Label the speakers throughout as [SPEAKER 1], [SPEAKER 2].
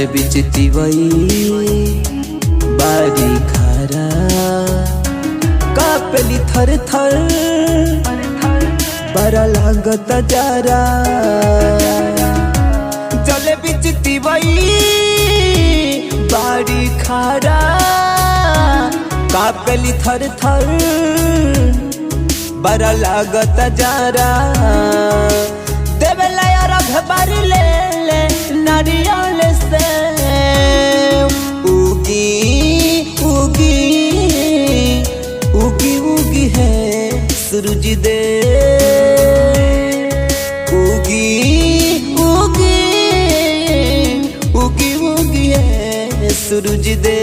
[SPEAKER 1] जले बिचती वही बारी खारा कापेली थर थर बड़ा लागत जारा जले बिचती वही बारी खारा कापेली थर थर बड़ा लागत जारा देवेला यार घबारी ले ले नारियल से उगी उगी उगी उगी है सूरज दे उगी उगी उगी उगी है सूरज दे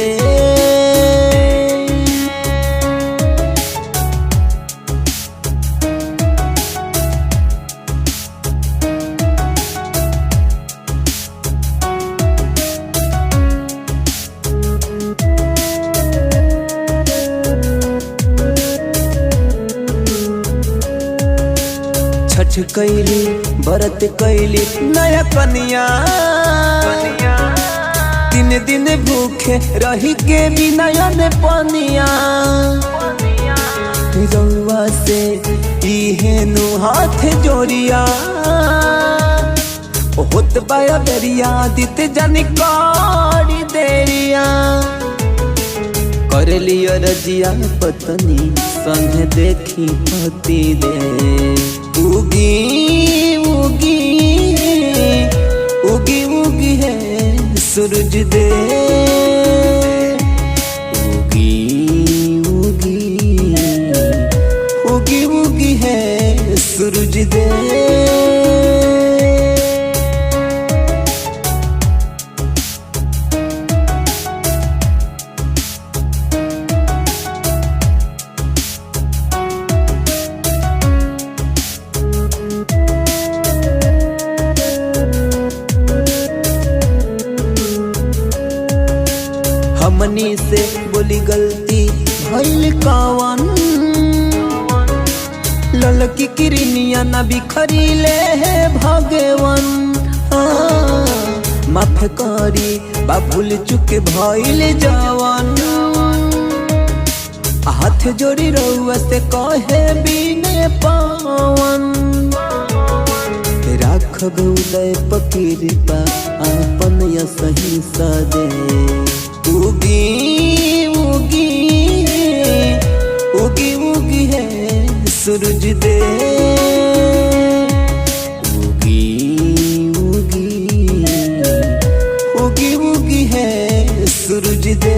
[SPEAKER 1] छठ कैली बरत कैली नया कनिया 3 दिन भूखे रही के बिना पनिया रउआ से इहेनु हाथ जोड़िया होत बाया बेरिया दिते जानी करी देरिया कर लिया रजिया पत्नी संग देखी पति दे उगी उगी उगी उगी है सूरज दे उगी उगी उगी उगी है सूरज दे हमनी से बोली गलती भइल कावन ललकी किरनिया न बिखरी ले है भगवान माफ करी बा भूल चुके भइल जवान हाथ जोड़ी रउआ से कहे बिने पावन राखब उदय पकिरपा आपन या सही सदे उगी उगी उगी उगी है सूरज दे उगी उगी उगी उगी है सूरज दे।